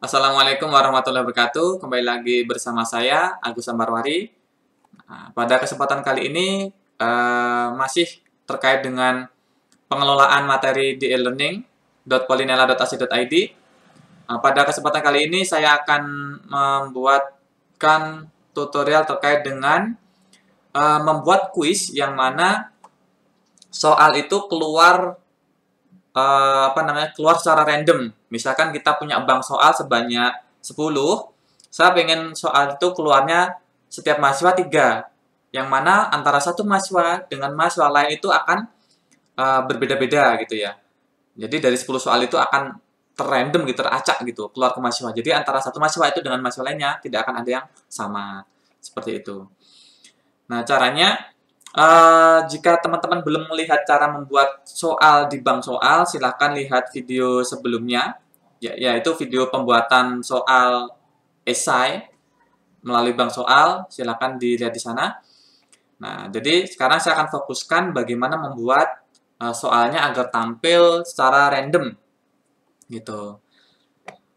Assalamualaikum warahmatullahi wabarakatuh. Kembali lagi bersama saya, Agus Sambarwari. Nah, pada kesempatan kali ini masih terkait dengan pengelolaan materi di e-learning.polinela.ac.id. Pada kesempatan kali ini saya akan membuatkan tutorial terkait dengan membuat kuis yang mana soal itu keluar secara random. Misalkan kita punya bank soal sebanyak 10, saya pengen soal itu keluarnya setiap mahasiswa 3. Yang mana antara satu mahasiswa dengan mahasiswa lain itu akan berbeda-beda gitu ya. Jadi dari 10 soal itu akan terrandom gitu, teracak gitu, keluar ke mahasiswa. Jadi antara satu mahasiswa itu dengan mahasiswa lainnya tidak akan ada yang sama. Seperti itu. Nah, caranya jika teman-teman belum melihat cara membuat soal di bank soal, silahkan lihat video sebelumnya, yaitu video pembuatan soal esai melalui bank soal, silahkan dilihat di sana. Nah, jadi sekarang saya akan fokuskan bagaimana membuat soalnya agar tampil secara random, gitu.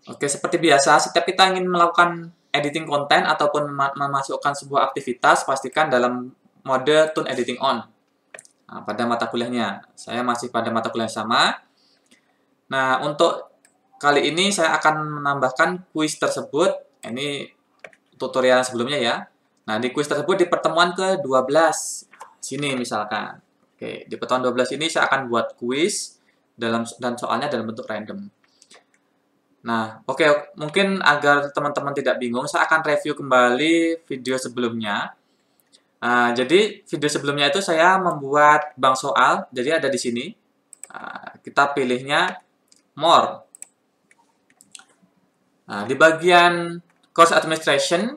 Oke, seperti biasa, setiap kita ingin melakukan editing konten ataupun memasukkan sebuah aktivitas, pastikan dalam mode Tune Editing On. Nah, pada mata kuliahnya, saya masih pada mata kuliah sama. Nah, untuk kali ini saya akan menambahkan kuis tersebut. Ini tutorial sebelumnya ya. Nah, di kuis tersebut di pertemuan ke-12. Sini misalkan. Oke, di pertemuan 12 ini saya akan buat kuis dan soalnya dalam bentuk random. Nah, oke, mungkin agar teman-teman tidak bingung, saya akan review kembali video sebelumnya. Jadi video sebelumnya itu saya membuat bank soal, jadi ada di sini. Kita pilihnya More. Di bagian Course Administration,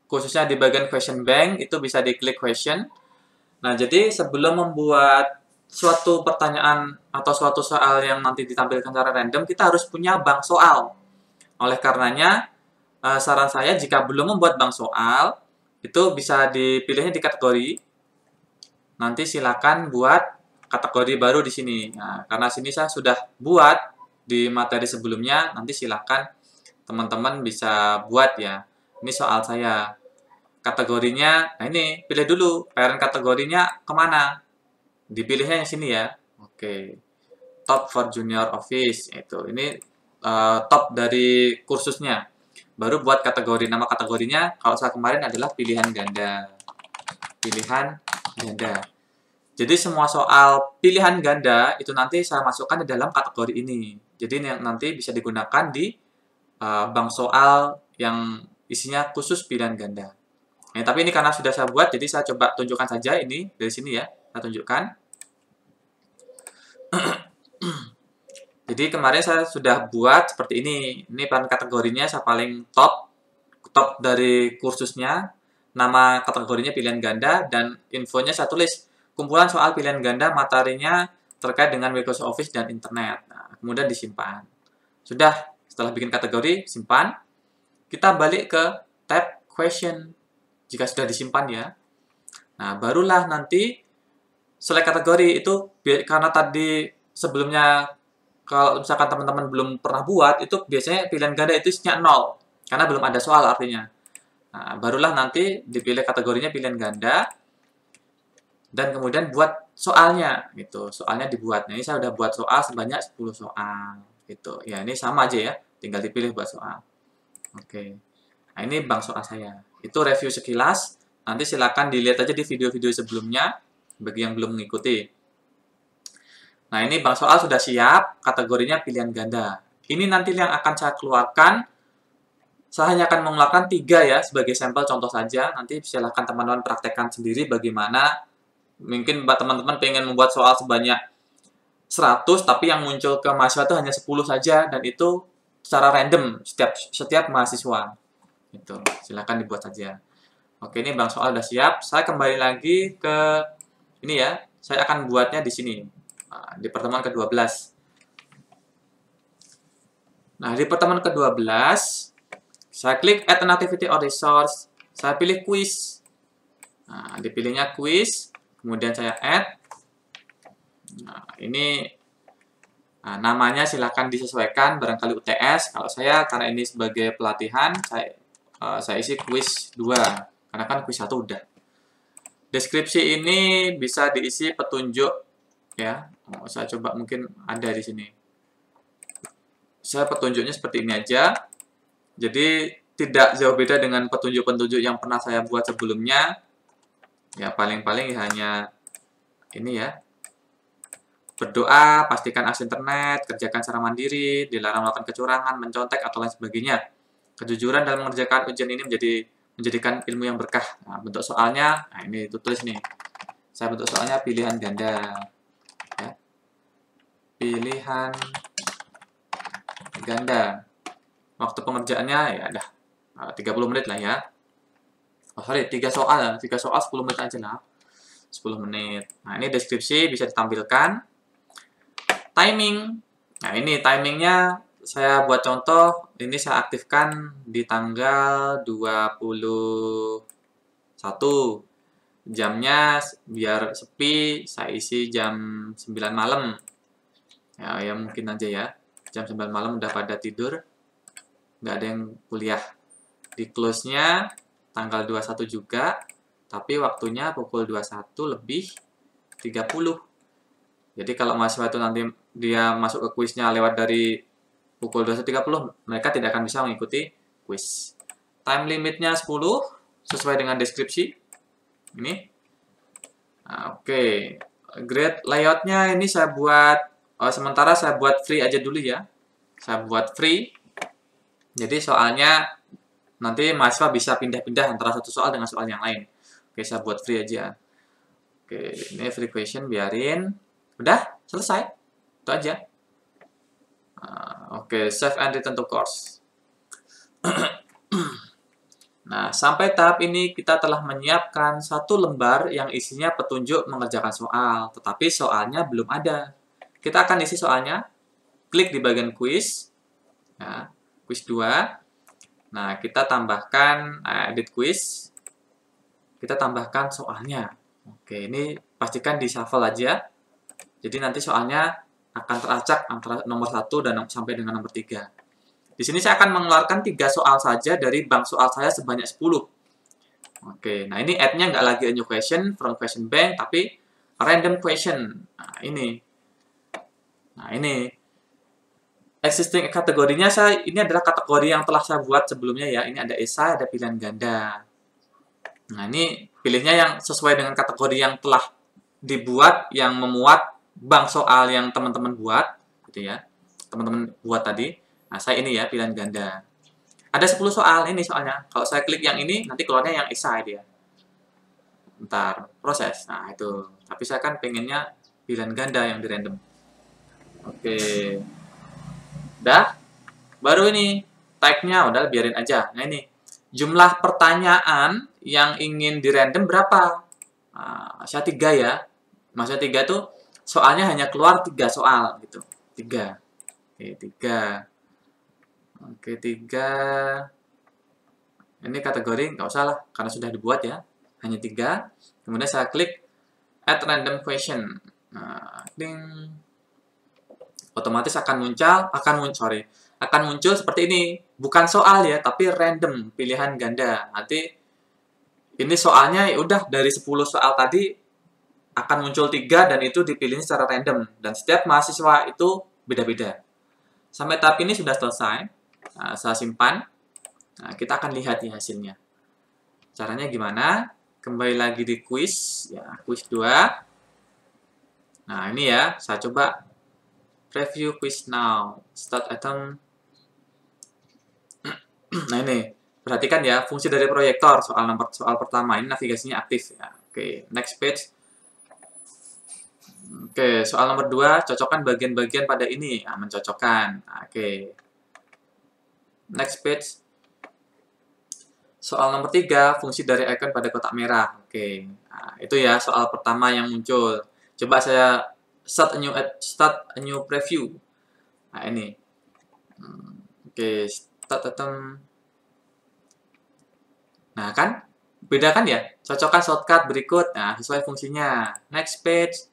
khususnya di bagian Question Bank, itu bisa diklik Question. Nah, jadi sebelum membuat suatu pertanyaan atau suatu soal yang nanti ditampilkan secara random, kita harus punya bank soal. Oleh karenanya, saran saya jika belum membuat bank soal, itu bisa dipilihnya di kategori. Nanti silakan buat kategori baru di sini. Nah, karena sini saya sudah buat di materi sebelumnya, nanti silakan teman-teman bisa buat ya. Ini soal saya. Kategorinya, nah ini, pilih dulu. Parent kategorinya kemana? Dipilihnya yang sini ya. Oke. Top for Junior Office. Ini top dari kursusnya. Baru buat kategori. Nama kategorinya, kalau saya kemarin adalah pilihan ganda. Pilihan ganda. Jadi semua soal pilihan ganda itu nanti saya masukkan di dalam kategori ini. Jadi nanti bisa digunakan di bank soal yang isinya khusus pilihan ganda. Nah, tapi ini karena sudah saya buat, jadi saya coba tunjukkan saja ini dari sini ya. Saya tunjukkan. Jadi kemarin saya sudah buat seperti ini. Ini kategorinya saya paling top dari kursusnya. Nama kategorinya pilihan ganda dan infonya saya tulis kumpulan soal pilihan ganda materinya terkait dengan Microsoft Office dan internet. Nah, kemudian disimpan. Sudah, setelah bikin kategori, simpan. Kita balik ke tab question jika sudah disimpan ya. Nah, barulah nanti select kategori itu karena tadi sebelumnya kalau misalkan teman-teman belum pernah buat, itu biasanya pilihan ganda itu isinya 0 karena belum ada soal artinya. Nah, barulah nanti dipilih kategorinya pilihan ganda dan kemudian buat soalnya gitu. Soalnya dibuat. Nah, ini saya udah buat soal sebanyak 10 soal gitu. Ya, ini sama aja ya, tinggal dipilih buat soal. Oke. Nah, ini bank soal saya. Itu review sekilas. Nanti silakan dilihat aja di video-video sebelumnya bagi yang belum mengikuti. Nah, ini bank soal sudah siap, kategorinya pilihan ganda. Ini nanti yang akan saya keluarkan. Saya hanya akan mengeluarkan 3 ya, sebagai sampel contoh saja. Nanti silahkan teman-teman praktekkan sendiri bagaimana. Mungkin teman-teman pengen membuat soal sebanyak 100, tapi yang muncul ke mahasiswa itu hanya 10 saja, dan itu secara random setiap mahasiswa. Itu, silahkan dibuat saja. Oke, ini bank soal sudah siap. Saya kembali lagi ke ini ya. Saya akan buatnya di sini. Di pertemuan ke-12. Nah, di pertemuan ke-12, saya klik Add an Activity or Resource. Saya pilih quiz. Nah, dipilihnya quiz. Kemudian saya add. Nah, ini Nah, namanya silahkan disesuaikan, barangkali UTS. Kalau saya, karena ini sebagai pelatihan, saya isi kuis 2. Karena kan kuis 1 udah. Deskripsi ini bisa diisi petunjuk, ya. Saya coba mungkin ada di sini. Saya petunjuknya seperti ini aja. Jadi, tidak jauh beda dengan petunjuk-petunjuk yang pernah saya buat sebelumnya. Ya, paling-paling hanya ini ya. Berdoa, pastikan akses internet, kerjakan secara mandiri, dilarang melakukan kecurangan, mencontek, atau lain sebagainya. Kejujuran dalam mengerjakan ujian ini menjadikan ilmu yang berkah. Nah, bentuk soalnya, nah ini tulis nih. Saya bentuk soalnya pilihan ganda. Ya. Pilihan ganda. Waktu pengerjaannya ya ada 30 menit lah ya. Oh sorry, 3 soal 10 menit aja lah. 10 menit. Nah, ini deskripsi bisa ditampilkan. Timing. Nah, ini timingnya saya buat contoh. Ini saya aktifkan di tanggal 21. Jamnya biar sepi, saya isi jam 9 malam. Ya mungkin aja ya. Jam 9 malam udah pada tidur. Nggak ada yang kuliah. Di close-nya tanggal 21 juga. Tapi waktunya pukul 21 lebih 30. Jadi kalau mahasiswa itu nanti dia masuk ke kuisnya lewat dari pukul 21.30, mereka tidak akan bisa mengikuti kuis. Time limitnya 10, sesuai dengan deskripsi. Ini. Nah, oke. Grade layoutnya ini saya buat, sementara saya buat free aja dulu ya. Saya buat free. Jadi soalnya nanti mahasiswa bisa pindah-pindah antara satu soal dengan soal yang lain. Oke, saya buat free aja. Oke, ini free question biarin. Udah, selesai. Itu aja. Oke, save and return to course. Nah, sampai tahap ini kita telah menyiapkan satu lembar yang isinya petunjuk mengerjakan soal. Tetapi soalnya belum ada. Kita akan isi soalnya. Klik di bagian quiz. Nah, quiz 2. Nah, kita tambahkan edit quiz. Kita tambahkan soalnya. Oke, ini pastikan di shuffle aja. Jadi nanti soalnya akan teracak antara nomor 1 dan sampai dengan nomor 3. Di sini saya akan mengeluarkan 3 soal saja dari bank soal saya sebanyak 10. Oke, nah ini add-nya nggak lagi a new question from question bank, tapi random question. Nah, ini. Existing kategorinya ini adalah kategori yang telah saya buat sebelumnya ya. Ini ada esai, ada pilihan ganda. Nah, ini pilihnya yang sesuai dengan kategori yang telah dibuat, yang memuat bank soal yang teman-teman buat, gitu ya. Teman-teman buat tadi. Nah, saya ini ya, pilihan ganda. Ada 10 soal ini soalnya. Kalau saya klik yang ini, nanti keluarnya yang esai dia. Bentar, proses. Nah, itu. Tapi saya kan pengennya pilihan ganda yang di random. Oke. Udah. Baru ini. Type-nya udah biarin aja. Nah, ini. Jumlah pertanyaan yang ingin di random berapa? Nah, saya 3 ya. Maksudnya 3 tuh soalnya hanya keluar 3 soal gitu. 3. Oke, 3. Oke, 3. Ini kategori nggak usah lah, karena sudah dibuat ya. Hanya 3. Kemudian saya klik add random question. Nah, ding. Otomatis akan muncul seperti ini. Bukan soal ya, tapi random, pilihan ganda. Nanti ini soalnya ya udah dari 10 soal tadi akan muncul 3 dan itu dipilih secara random. Dan setiap mahasiswa itu beda-beda. Sampai tahap ini sudah selesai. Nah, saya simpan. Nah, kita akan lihat ya hasilnya. Caranya gimana? Kembali lagi di quiz, ya, quiz 2. Nah, ini ya, saya coba preview quiz now. Start item. Nah, ini. Perhatikan ya, fungsi dari proyektor soal pertama. Ini navigasinya aktif ya. Oke, next page. Oke, soal nomor 2, cocokkan bagian-bagian pada ini. Nah, mencocokkan. Oke. Next page. Soal nomor 3, fungsi dari icon pada kotak merah. Oke, nah, itu ya soal pertama yang muncul. Coba saya start a new preview. Nah, ini. Oke, start item. Nah, kan? Beda kan ya? Cocokkan shortcut berikut. Nah, sesuai fungsinya. Next page.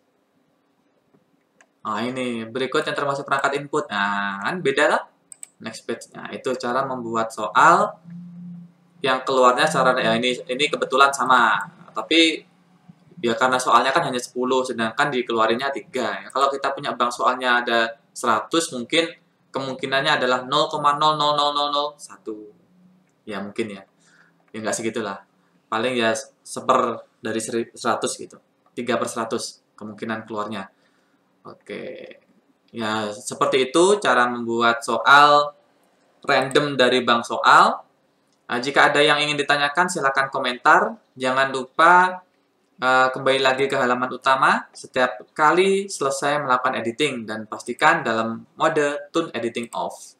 Nah, ini berikut yang termasuk perangkat input. Nah, kan beda lah. Next page. Nah, itu cara membuat soal yang keluarnya secara ya ini kebetulan sama. Tapi ya karena soalnya kan hanya 10 sedangkan dikeluarinnya 3. Ya, kalau kita punya bank soalnya ada 100 mungkin kemungkinannya adalah 0,00001. Ya mungkin ya. Ya nggak segitulah. Paling ya seper dari 100 gitu. 3/100 kemungkinan keluarnya. Oke. Ya, seperti itu cara membuat soal random dari bank soal. Nah, jika ada yang ingin ditanyakan, silakan komentar. Jangan lupa kembali lagi ke halaman utama setiap kali selesai melakukan editing dan pastikan dalam mode tune editing off.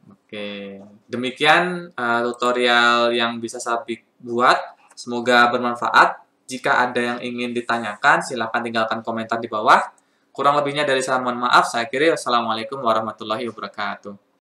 Oke, demikian tutorial yang bisa saya buat. Semoga bermanfaat. Jika ada yang ingin ditanyakan, silakan tinggalkan komentar di bawah. Kurang lebihnya dari saya mohon maaf. Saya kira wassalamualaikum warahmatullahi wabarakatuh.